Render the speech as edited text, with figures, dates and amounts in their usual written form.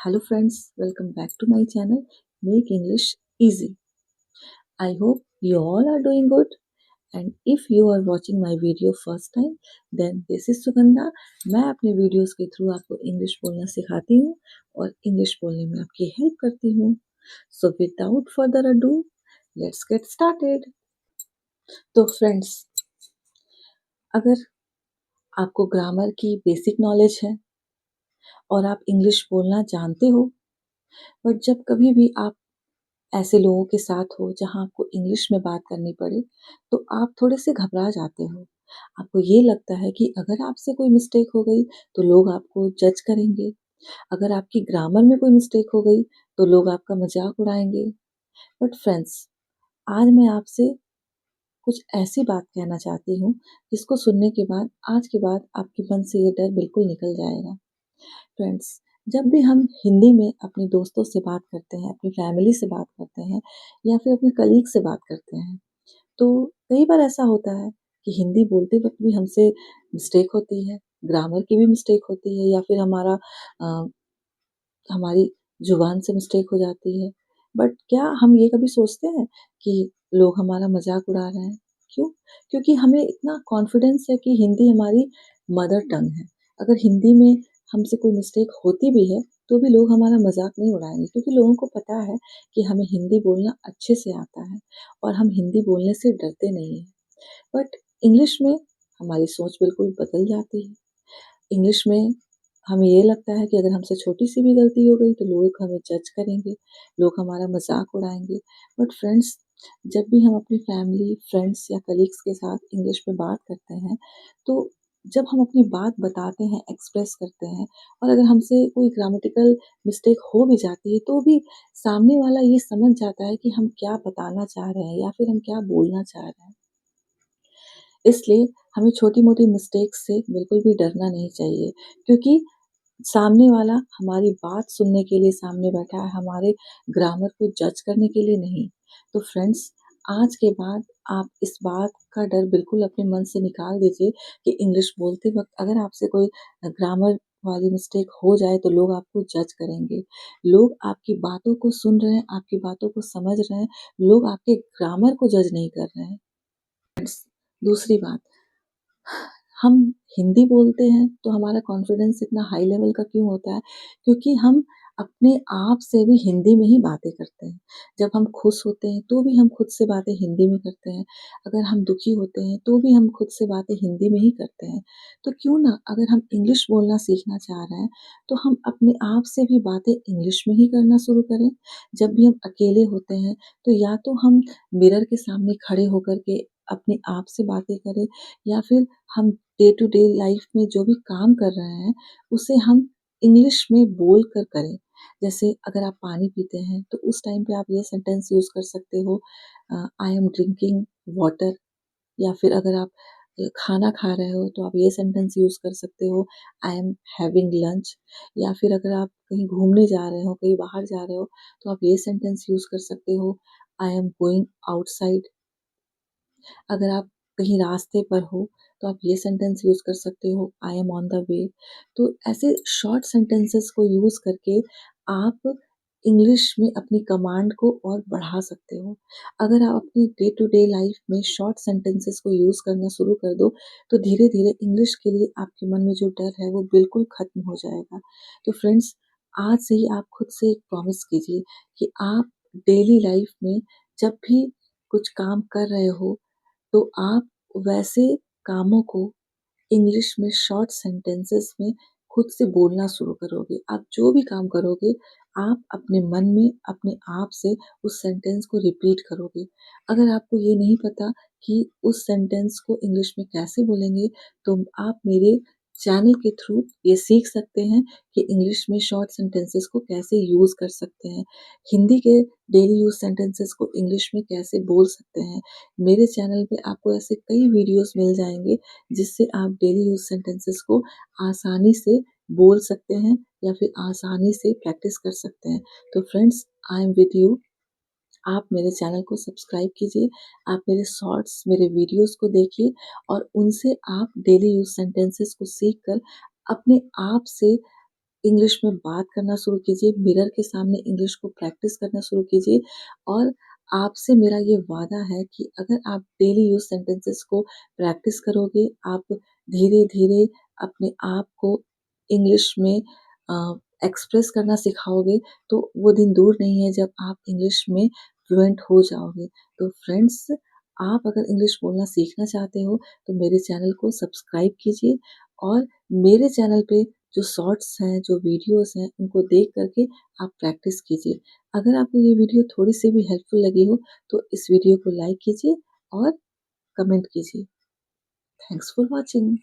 Hello friends, welcome back to my channel Make English Easy. I hope you all are doing good, and if you are watching my video first time then this is Sugandha. मैं अपने videos के through आपको English बोलना सिखाती हूँ और English बोलने में आपकी हेल्प करती हूँ. So without further ado, let's get started. तो फ्रेंड्स, अगर आपको ग्रामर की बेसिक नॉलेज है और आप इंग्लिश बोलना जानते हो, बट जब कभी भी आप ऐसे लोगों के साथ हो जहाँ आपको इंग्लिश में बात करनी पड़े तो आप थोड़े से घबरा जाते हो. आपको ये लगता है कि अगर आपसे कोई मिस्टेक हो गई तो लोग आपको जज करेंगे. अगर आपकी ग्रामर में कोई मिस्टेक हो गई तो लोग आपका मजाक उड़ाएंगे. बट फ्रेंड्स, आज मैं आपसे कुछ ऐसी बात कहना चाहती हूँ जिसको सुनने के बाद आज के बाद आपके मन से ये डर बिल्कुल निकल जाएगा. फ्रेंड्स, जब भी हम हिंदी में अपने दोस्तों से बात करते हैं, अपनी फैमिली से बात करते हैं या फिर अपने कलीग से बात करते हैं, तो कई बार ऐसा होता है कि हिंदी बोलते वक्त भी हमसे मिस्टेक होती है, ग्रामर की भी मिस्टेक होती है या फिर हमारी जुबान से मिस्टेक हो जाती है. बट क्या हम ये कभी सोचते हैं कि लोग हमारा मजाक उड़ा रहे हैं? क्यों? क्योंकि हमें इतना कॉन्फिडेंस है कि हिंदी हमारी मदर टंग है. अगर हिंदी में हमसे कोई मिस्टेक होती भी है तो भी लोग हमारा मजाक नहीं उड़ाएंगे, क्योंकि लोगों को पता है कि हमें हिंदी बोलना अच्छे से आता है और हम हिंदी बोलने से डरते नहीं हैं. बट इंग्लिश में हमारी सोच बिल्कुल बदल जाती है. इंग्लिश में हमें ये लगता है कि अगर हमसे छोटी-सी भी गलती हो गई तो लोग हमें जज करेंगे, लोग हमारा मज़ाक उड़ाएँगे. बट फ्रेंड्स, जब भी हम अपनी फैमिली, फ्रेंड्स या कलीग्स के साथ इंग्लिश में बात करते हैं, तो जब हम अपनी बात बताते हैं, एक्सप्रेस करते हैं और अगर हमसे कोई ग्रामेटिकल मिस्टेक हो भी जाती है, तो भी सामने वाला ये समझ जाता है कि हम क्या बताना चाह रहे हैं या फिर हम क्या बोलना चाह रहे हैं. इसलिए हमें छोटी-मोटी मिस्टेक्स से बिल्कुल भी डरना नहीं चाहिए, क्योंकि सामने वाला हमारी बात सुनने के लिए सामने बैठा है, हमारे ग्रामर को जज करने के लिए नहीं. तो फ्रेंड्स, आज के बाद आप इस बात का डर बिल्कुल अपने मन से निकाल दीजिए कि इंग्लिश बोलते वक़्त अगर आपसे कोई ग्रामर वाली मिस्टेक हो जाए तो लोग आपको जज करेंगे. लोग आपकी बातों को सुन रहे हैं, आपकी बातों को समझ रहे हैं, लोग आपके ग्रामर को जज नहीं कर रहे हैं. दूसरी बात, हम हिंदी बोलते हैं तो हमारा कॉन्फिडेंस इतना हाई लेवल का क्यों होता है? क्योंकि हम अपने आप से भी हिंदी में ही बातें करते हैं. जब हम खुश होते हैं तो भी हम खुद से बातें हिंदी में करते हैं. अगर हम दुखी होते हैं तो भी हम खुद से बातें हिंदी में ही करते हैं. तो क्यों ना अगर हम इंग्लिश बोलना सीखना चाह रहे हैं तो हम अपने आप से भी बातें इंग्लिश में ही करना शुरू करें. जब भी हम अकेले होते हैं तो या तो हम मिरर के सामने खड़े होकर के अपने आप से बातें करें या फिर हम डे टू डे लाइफ में जो भी काम कर रहे हैं उसे हम इंग्लिश में बोल कर करें. जैसे अगर आप पानी पीते हैं तो उस टाइम पे आप ये सेंटेंस यूज़ कर सकते हो, आई एम ड्रिंकिंग वाटर. या फिर अगर आप खाना खा रहे हो तो आप ये सेंटेंस यूज़ कर सकते हो, आई एम हैविंग लंच. या फिर अगर आप कहीं घूमने जा रहे हो, कहीं बाहर जा रहे हो तो आप ये सेंटेंस यूज़ कर सकते हो, आई एम गोइंग आउटसाइड. अगर आप कहीं रास्ते पर हो तो आप ये सेंटेंस यूज़ कर सकते हो, I am on the way. तो ऐसे शॉर्ट सेंटेंसेस को यूज़ करके आप इंग्लिश में अपनी कमांड को और बढ़ा सकते हो. अगर आप अपनी डे टू डे लाइफ में शॉर्ट सेंटेंसेस को यूज़ करना शुरू कर दो तो धीरे-धीरे इंग्लिश के लिए आपके मन में जो डर है वो बिल्कुल ख़त्म हो जाएगा. तो फ्रेंड्स, आज से ही आप खुद से एक प्रॉमिस कीजिए कि आप डेली लाइफ में जब भी कुछ काम कर रहे हो तो आप वैसे कामों को इंग्लिश में शॉर्ट सेंटेंसेस में खुद से बोलना शुरू करोगे. आप जो भी काम करोगे, आप अपने मन में अपने आप से उस सेंटेंस को रिपीट करोगे. अगर आपको ये नहीं पता कि उस सेंटेंस को इंग्लिश में कैसे बोलेंगे, तो आप मेरे चैनल के थ्रू ये सीख सकते हैं कि इंग्लिश में शॉर्ट सेंटेंसेस को कैसे यूज़ कर सकते हैं. हिंदी के डेली यूज़ सेंटेंसेस को इंग्लिश में कैसे बोल सकते हैं. मेरे चैनल पे आपको ऐसे कई वीडियोज़ मिल जाएँगे जिससे आप डेली यूज़ सेंटेंसेस को आसानी से बोल सकते हैं या फिर आसानी से प्रैक्टिस कर सकते हैं. तो friends, I am with you. आप मेरे चैनल को सब्सक्राइब कीजिए, आप मेरे शॉर्ट्स, मेरे वीडियोज़ को देखिए और उनसे आप डेली यूज़ सेंटेंसेस को सीख कर अपने आप से इंग्लिश में बात करना शुरू कीजिए, मिरर के सामने इंग्लिश को प्रैक्टिस करना शुरू कीजिए और आपसे मेरा ये वादा है कि अगर आप डेली यूज़ सेंटेंसेस को प्रैक्टिस करोगे, आप धीरे-धीरे अपने आप को इंग्लिश में एक्सप्रेस करना सिखाओगे, तो वो दिन दूर नहीं है जब आप इंग्लिश में फ्लुएंट हो जाओगे। तो फ्रेंड्स, आप अगर इंग्लिश बोलना सीखना चाहते हो, तो मेरे चैनल को सब्सक्राइब कीजिए और मेरे चैनल पे जो शॉर्ट्स हैं, जो वीडियोज़ हैं, उनको देख कर के आप प्रैक्टिस कीजिए। अगर आपको ये वीडियो थोड़ी-सी भी हेल्पफुल लगी हो, तो इस वीडियो को लाइक कीजिए और कमेंट कीजिए। Thanks for watching.